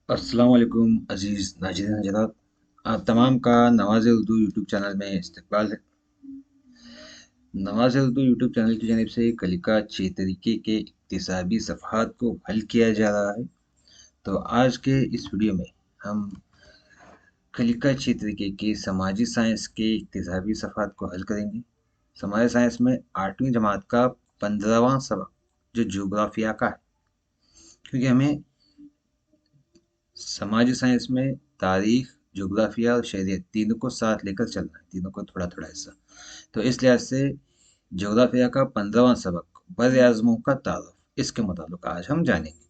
अस्सलाम वालेकुम अजीज़ नाज़रीन हज़रात। आप तमाम का नवाज़ उर्दू यूट्यूब चैनल में इस्तकबाल है। नवाज़ उर्दू यूट्यूब चैनल की जानिब से कलिका 6 तरीके के इक्तिसाबी सफ़हात को हल किया जा रहा है। तो आज के इस वीडियो में हम कलिका 6 तरीके के समाजी साइंस के इक्तिसाबी सफ़हात को हल करेंगे। समाजी साइंस में 8वीं जमात का 15वां सबक जो जोग्राफिया का है, क्योंकि हमें समाजी साइंस में तारीख, जोग्राफिया और शरीयत तीनों को साथ लेकर चलना है, तीनों को थोड़ा थोड़ा हिस्सा। तो इस लिहाज से जोग्राफिया का 15वां सबक बर आज़मों का तारुफ, इसके मुताबिक आज हम जानेंगे।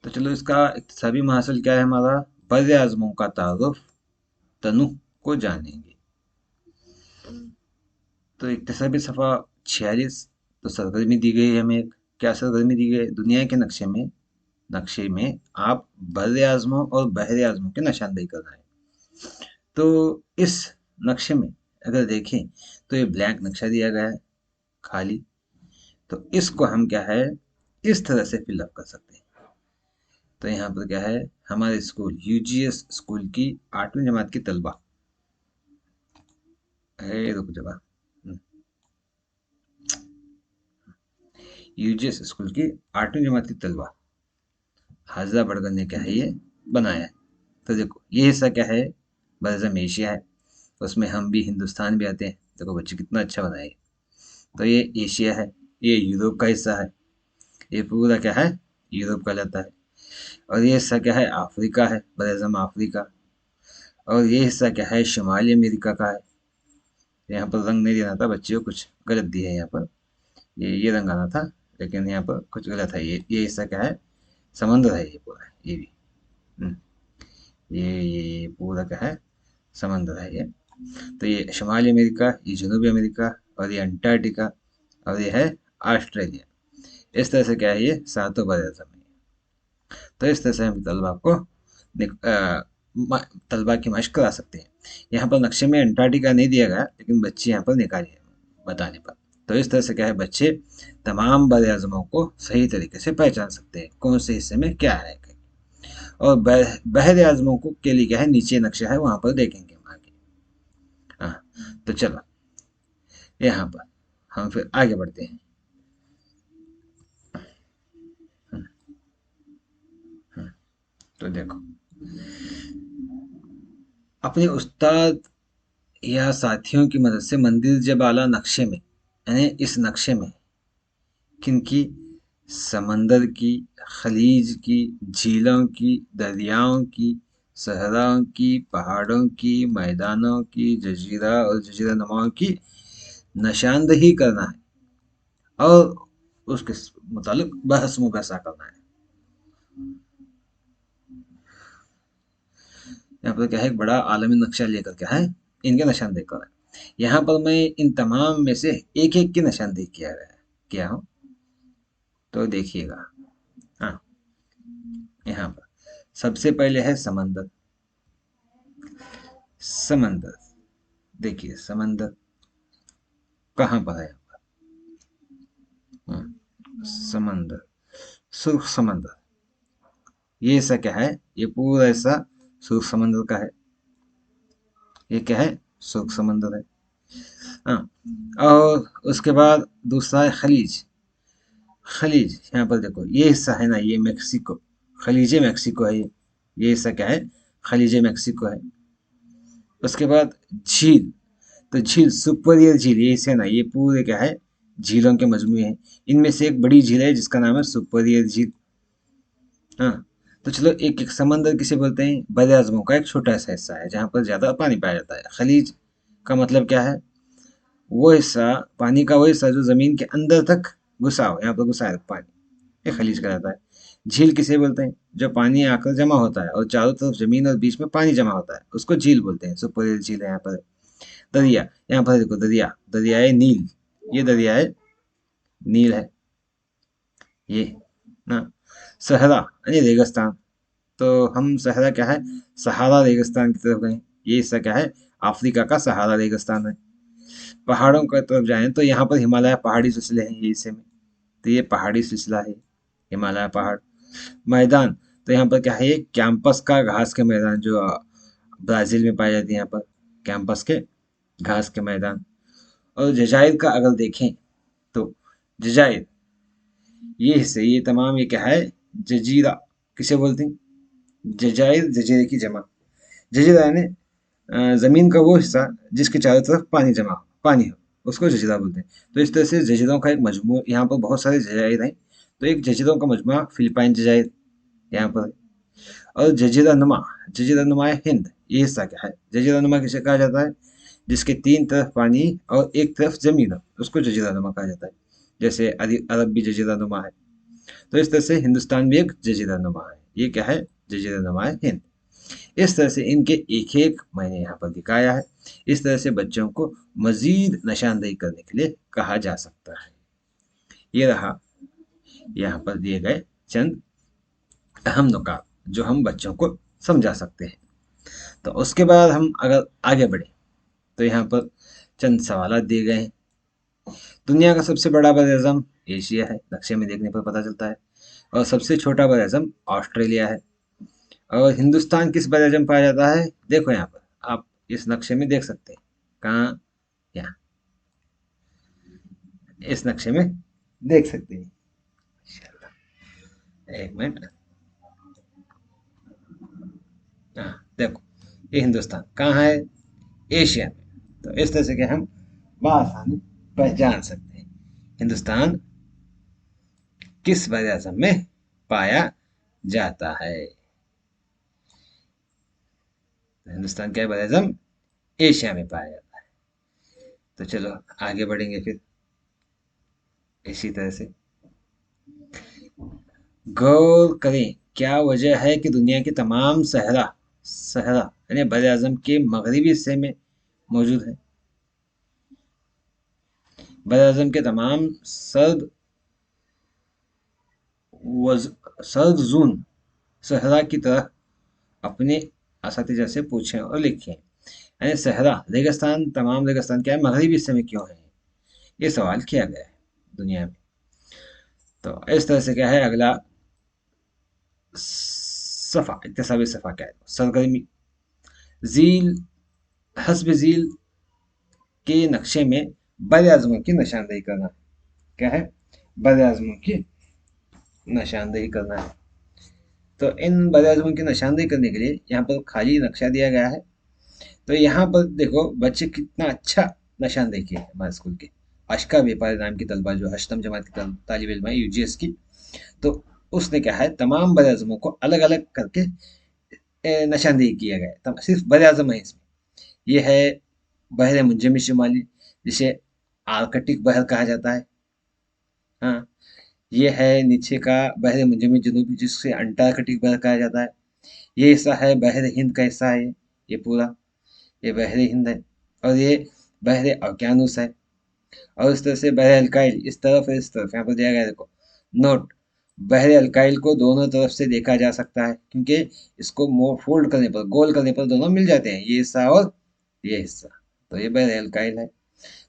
तो चलो, इसका इक्तिसाबी महासल क्या है हमारा? बर आज़मों का तारुफ, तनुह को जानेंगे। तो इक्तिसाबी सफ़ा 46। तो सरगर्मी दी गई है हमें एक। क्या सरगर्मी दी गई है? दुनिया के नक्शे में आप बर आज़मों और बहर आज़मों की निशानदेही करना है। तो इस नक्शे में अगर देखें तो ये ब्लैंक नक्शा दिया गया है, खाली। तो इसको हम क्या है, इस तरह से फिलअप कर सकते हैं। तो यहाँ पर क्या है, हमारे स्कूल यूजीएस स्कूल की 8वीं जमात की तलबा है। रुक जवा, यूजीएस स्कूल की 8वीं जमात की तलबा हाजिरा बड़गन ने क्या है, ये बनाया है। तो देखो, ये हिस्सा क्या है, बरज़म एशिया है। उसमें हम भी, हिंदुस्तान भी आते हैं। देखो बच्चे कितना अच्छा बनाए। तो ये एशिया है, ये यूरोप का हिस्सा है, ये पूरा क्या है, यूरोप का कहलाता है। और ये हिस्सा क्या है, अफ्रीका है, बरअज़म अफ्रीका। और ये हिस्सा क्या है, शुमाली अमेरिका का है। यहाँ पर रंग नहीं देना था बच्चे को, कुछ गलत दिया है यहाँ पर। ये रंग आना था, लेकिन यहाँ पर कुछ गलत है। ये हिस्सा क्या है, समंदर है ये पूरा, ये भी। हम्म, ये पूरा क्या है, समंदर है ये। तो ये शुमाली अमेरिका, ये जनूबी अमेरिका, और ये अंटार्कटिका, और ये है ऑस्ट्रेलिया। इस तरह से क्या है, ये सातों बरअज़म है। तो इस तरह से हम तलबा को तलबा की मशक करा सकते हैं। यहाँ पर नक्शे में अंटार्कटिका नहीं दिया गया, लेकिन बच्चे यहाँ पर निकाले बताने पर। तो इस तरह से क्या है, बच्चे तमाम बर आज़मों को सही तरीके से पहचान सकते हैं, कौन से हिस्से में क्या है। और बहर आज़मों को के लिए क्या है, नीचे नक्शा है, वहां पर देखेंगे हम आगे। हाँ, तो चलो, यहाँ पर हम फिर आगे बढ़ते हैं। हम्म, तो देखो, अपने उस्ताद या साथियों की मदद से मंदिर जब आला नक्शे में, यानी इस नक्शे में किनकी, समंदर की, खलीज की, झीलों की, दरियाओं की, सहराओं की, पहाड़ों की, मैदानों की, जजीरा और जजीरा नुमाओं की निशानदही करना है और उसके मुतालिक बहस मुबहसा करना है। यहाँ पर क्या है, एक बड़ा आलमी नक्शा लेकर क्या है, इनके निशानदेही कर रहा है। यहाँ पर मैं इन तमाम में से एक एक की निशानदेही किया गया है, क्या हो, तो देखिएगा। हाँ, यहाँ पर सबसे पहले है समंदर। समंदर, देखिए समंदर कहाँ पर है। समंदर, सुर्ख समंदर, ये ऐसा क्या है, ये पूरा ऐसा सुर्ख समंदर का है। ये क्या है, सुर्ख समंदर है। हाँ, और उसके बाद दूसरा है खलीज। खलीज, यहाँ पर देखो, ये हिस्सा है ना, ये मेक्सिको, खलीज मेक्सिको है ये हिस्सा क्या है, खलीज मेक्सिको है। उसके बाद झील, तो झील, सुपरियर झील, ये हिस्से ना, ये पूरे क्या है, झीलों के मजमूए हैं। इनमें से एक बड़ी झील है जिसका नाम है सुपरियर झील। हाँ, तो चलो, एक एक समंदर किसे बोलते हैं, बर आज़मों का एक छोटा सा हिस्सा है जहाँ पर ज्यादा पानी पाया जाता है। खलीज का मतलब क्या है, वो हिस्सा, पानी का वो हिस्सा जो जमीन के अंदर तक घुसा हो, यहाँ पर घुसा है पानी, ये खलीज कहलाता है। झील किसे बोलते हैं, जो पानी आकर जमा होता है और चारों तरफ जमीन और बीच में पानी जमा होता है, उसको झील बोलते हैं। सुपरियर झील है यहाँ पर। दरिया, यहाँ पर देखो, दरिया, दरियाए नील, ये दरियाए नील है ये ना। सहरा यानी रेगिस्तान, तो हम सहरा क्या है, सहारा रेगिस्तान की तरफ गए। ये हिस्सा क्या है, अफ्रीका का सहारा रेगिस्तान है। पहाड़ों की तरफ जाएं तो यहाँ पर हिमालय पहाड़ी सिलसिले हैं ये हिस्से में। तो ये पहाड़ी सिलसिला है, हिमालय पहाड़। मैदान, तो यहाँ पर क्या है, ये कैंपस का घास के मैदान जो ब्राजील में पाई जाती है, यहाँ पर कैंपस के घास के मैदान। और जजाइर का अगर देखें तो जजाइर, ये हिस्से, ये तमाम, ये क्या है, जजीरा किसे बोलते हैं, जजाइर, जजीरे की जमा। जजीरा यानी जमीन का वो हिस्सा जिसके चारों तरफ पानी जमा हो, पानी हो, उसको जजीरा बोलते हैं। तो इस तरह से जजीरों का एक मजमू, यहाँ पर बहुत सारे जजाइर हैं, तो एक जजीरों का मजमूआ फिलिपाइन जजाइर यहाँ पर है। और जजीरा नुमा, जजीरा नुमा हिंद, ये हिस्सा क्या है, जजीरा नुमा किसे कहा जाता है, जिसके तीन तरफ पानी और एक तरफ जमीन हो, उसको जजीरा नुमा कहा जाता है। जैसे अरब भी जजीरा नुमा है। तो इस तरह से हिंदुस्तान भी एक जजीरा नुमा है। ये क्या है, जजीरा नुमा है हिंद। इस तरह से इनके एक एक मैंने यहाँ पर दिखाया है। इस तरह से बच्चों को मजीद निशानदेही करने के लिए कहा जा सकता है। ये रहा यहाँ पर दिए गए चंद अहम नुकात जो हम बच्चों को समझा सकते हैं। तो उसके बाद हम अगर आगे बढ़े तो यहाँ पर चंद सवाल दिए गए हैं। दुनिया का सबसे बड़ा बरअज़म एशिया है, नक्शे में देखने पर पता चलता है। और सबसे छोटा बरअज़म ऑस्ट्रेलिया है। और हिंदुस्तान किस बरअज़म पाया जाता है, देखो यहाँ पर आप इस नक्शे में देख सकते हैं। कहाँ, यहाँ इस नक्शे में देख सकते हैं। एक मिनट, हाँ देखो, ये हिंदुस्तान कहाँ है, एशिया में। तो इस तरह से क्या हम बआसानी पहचान सकते हैं हिंदुस्तान किस बरअज़म में पाया जाता है। तो हिंदुस्तान क्या बरअज़म, एशिया में पाया जाता है। तो चलो आगे बढ़ेंगे फिर इसी तरह से। गौर करें, क्या वजह है कि दुनिया की तमाम सहरा, सहरा यानी बरअज़म के मगरबी हिस्से में मौजूद है। बरअज़म के तमाम सर्द सर्द जून सहरा की तरह अपने असातिज़ा से पूछें और लिखें। यानी सहरा रेगिस्तान, तमाम रेगिस्तान क्या है, मगरबी हिस्से में क्यों है, ये सवाल किया गया है दुनिया में। तो इस तरह से क्या है, अगला सफ़ा, इक्तिसाबी सफ़ा क्या है, सरगर्मी, झील, हस्ब झील के नक्शे में बरअज़मों की निशानदेही करना। क्या है, बरअज़मों की निशानदेही करना है। तो इन बरअज़मों की निशानदेही करने के लिए यहाँ पर खाली नक्शा दिया गया है। तो यहाँ पर देखो बच्चे कितना अच्छा निशानदेही किए हमारे स्कूल के। अशका व्यापारी नाम की तलबा जो अष्टम जमात की तालिब इल्म है यूजीएस की, तो उसने क्या है तमाम बरअज़मों को अलग अलग करके निशानदेही किया गया है। सिर्फ बरअज़म है इसमें। ये है बहर मुंजमी शुमाली, जिसे आर्कटिक बहर कहा जाता है। हाँ, ये है नीचे का बहर मुंजमी जनूबी, जिससे अंटार्कटिक बहर कहा जाता है। ये हिस्सा है बहर हिंद का हिस्सा है, ये पूरा, ये बहर हिंद है। और ये बहर ओकियानुस है। और इस तरह से बहर अल्काइल इस तरफ है, इस तरफ यहाँ पर दिया गया है, देखो नोट, बहर अल्काइल को दोनों तरफ से देखा जा सकता है, क्योंकि इसको फोल्ड करने पर, गोल करने पर दोनों मिल जाते हैं, ये हिस्सा और ये हिस्सा। तो ये बहर अल्काइल है।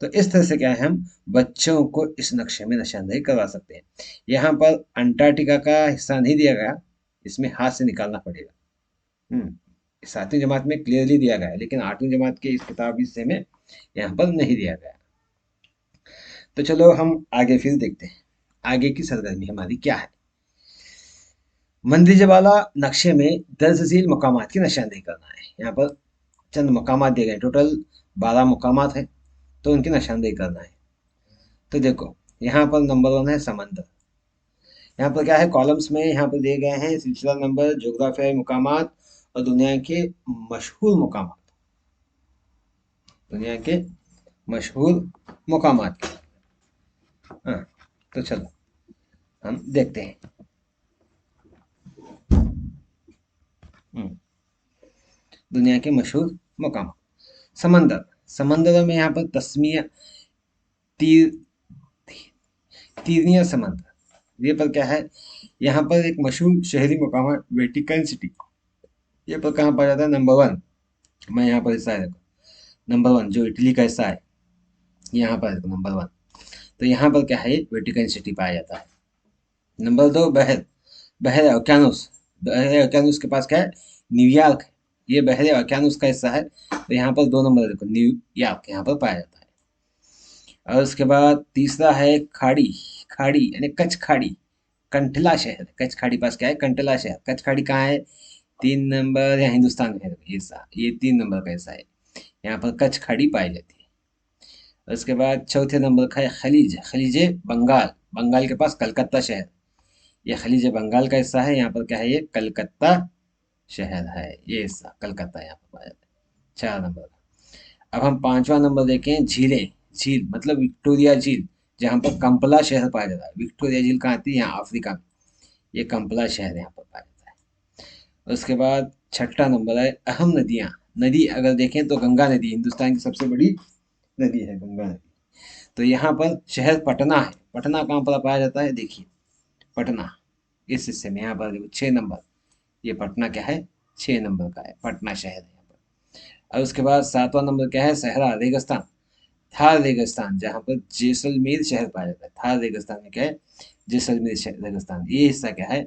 तो इस तरह से क्या है, हम बच्चों को इस नक्शे में निशानदेही करवा सकते हैं। यहाँ पर अंटार्कटिका का हिस्सा नहीं दिया गया, इसमें हाथ से निकालना पड़ेगा। 7वीं जमात में क्लियरली दिया गया है, लेकिन 8वीं जमात के इस किताबी हिस्से में यहाँ पर नहीं दिया गया। तो चलो हम आगे फिर देखते हैं आगे की सरगर्मी हमारी क्या है। मंदिजबाला नक्शे में दर्ज झील मकामात की निशानदेही करना है। यहाँ पर चंद मकामात दिए गए, टोटल 12 मकामात हैं, तो उनकी निशानदेही करना है। तो देखो यहाँ पर नंबर 1 है समंदर। यहाँ पर क्या है, कॉलम्स में यहाँ पर दिए गए हैं सिलसिला नंबर, जोग्राफियाई मुकामात और दुनिया के मशहूर मुकामात, दुनिया के मशहूर मुकामात। हाँ, तो चलो हम देखते हैं। दुनिया के मशहूर मुकाम, समंदर, समंदर में यहाँ पर तस्मिया, तीर, तीरनिया समंदर, ये पर क्या है, यहाँ पर एक मशहूर शहरी मुकाम है वेटिकन सिटी। ये पर कहाँ पाया जाता है, नंबर 1, मैं यहाँ पर हिस्सा है देखो, नंबर 1 जो इटली का हिस्सा है, यहाँ पर देखो नंबर 1। तो यहाँ पर क्या है, वेटिकन सिटी पाया जाता है। नंबर 2 बहर, बहर ओकियानुस, बहरे ओकियानूस के पास क्या है, न्यूयॉर्क है, ये बहरे ओकियानूस का हिस्सा है। तो यहाँ पर 2 नंबर देखो, न्यूयॉर्क यहाँ पर पाया जाता है। और उसके बाद तीसरा है खाड़ी, खाड़ी यानी कच्छ खाड़ी, कंटला शहर। कच्छ खाड़ी पास क्या है, कंटला शहर। कच्छ खाड़ी कहाँ है, 3 नंबर या हिंदुस्तान का है ये हिस्सा, ये 3 नंबर का हिस्सा है। यहाँ पर कच्छ खाड़ी पाई जाती है। उसके बाद चौथे नंबर का है खलीज, खलीज बंगाल, बंगाल के पास कलकत्ता शहर, ये खलीज बंगाल का हिस्सा है। यहाँ पर क्या है, ये कलकत्ता शहर है, ये हिस्सा कलकत्ता यहाँ पर पाया जाता है। 4 नंबर का। अब हम 5वां नंबर देखें, झीलें। झील मतलब विक्टोरिया झील, जहाँ पर कंपला शहर पाया जाता है। विक्टोरिया झील कहाँ आती है, यहाँ अफ्रीका में, ये कंपला शहर यहाँ पर पाया जाता है। उसके बाद 6 नंबर है अहम नदियाँ। नदी अगर देखें तो गंगा नदी हिंदुस्तान की सबसे बड़ी नदी है, गंगा नदी। तो यहाँ पर शहर पटना है। पटना कहाँ पर पाया जाता है, देखिए पटना इस हिस्से में, यहाँ पर देखो 6 नंबर, ये पटना क्या है, 6 नंबर का है, पटना शहर है यहाँ पर। और उसके बाद 7वां नंबर क्या है, सहरा रेगिस्तान, थार रेगिस्तान, जहाँ पर जैसलमेर शहर पाया जाता है। थार रेगिस्तान में क्या है, जैसलमेर रेगिस्तान, ये हिस्सा क्या है,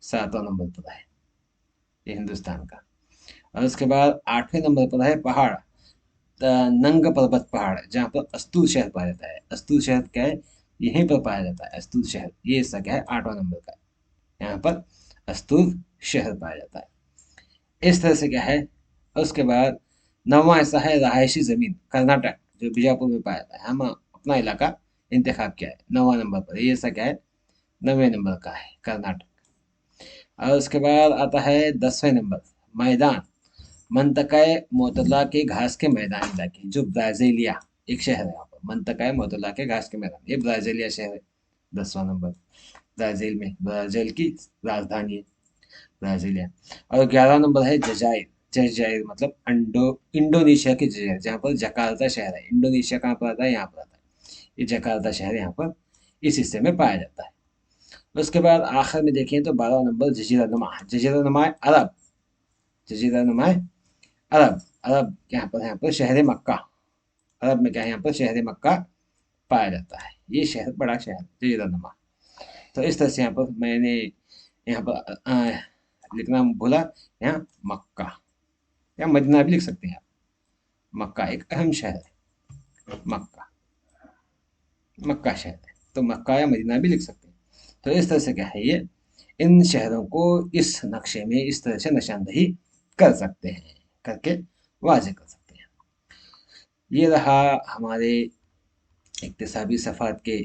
7वां नंबर पर है, ये हिंदुस्तान का। और उसके बाद 8वें नंबर पर है पहाड़, नंग पर्वत पहाड़, जहाँ पर अस्तूर शहर पाया जाता है। अस्तूर शहर क्या है, यहीं पर पाया जाता है अस्तूर शहर, ये हिस्सा क्या है, 8वां नंबर का है। यहाँ पर अस्तूर शहर पाया जाता है। इस तरह से क्या है। उसके बाद 9वां हिस्सा है रहायशी जमीन, कर्नाटक, जो बीजापुर में पाया जाता है। हम अपना इलाका इंतखाब किया है 9वां नंबर पर, ये हिस्सा क्या है, 9वें नंबर का है, कर्नाटक। और उसके बाद आता है 10वें नंबर, मैदान, मनतका मोतला के घास के मैदानी इलाके, जो ब्राजीलिया एक शहर है यहाँ पर, मनतका मोतला के घास के मैदान, ये ब्राजीलिया शहर है। 10वां नंबर, ब्राजील में, ब्राजील की राजधानी है ब्राजीलिया। और 11वां नंबर है जजायर। जजायर मतलब इंडोनेशिया के जजायर, जहाँ पर जकार्ता शहर है। इंडोनेशिया कहाँ पर आता है, यहाँ पर आता है, ये जकार्ता शहर यहाँ पर इस हिस्से में पाया जाता है। उसके बाद आखिर में देखें तो 12वां नंबर जजीरा नुमा, जजीरा नुमा अरब, जजीरा नुमा अरब, अरब यहाँ पर शहर मक्का, अरब में क्या है, यहाँ पर शहर मक्का पाया जाता है। ये शहर बड़ा शहर जजीरा नुमा। तो इस तरह से यहाँ पर मैंने यहाँ पर लिखना भूला, यहाँ मक्का या मदीना भी लिख सकते हैं आप। मक्का एक अहम शहर है, मक्का, मक्का शहर है, तो मक्का या मदीना भी लिख सकते हैं। तो इस तरह से क्या है, ये इन शहरों को इस नक्शे में इस तरह से निशानदही कर सकते हैं, करके वाज़ेह कर सकते हैं। ये रहा हमारे इक्तिसाबी सफ़ात के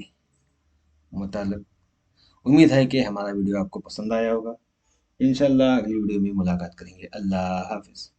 मुतालिक। उम्मीद है कि हमारा वीडियो आपको पसंद आया होगा। इंशाल्लाह अगली वीडियो में मुलाकात करेंगे। अल्लाह हाफ़िज़।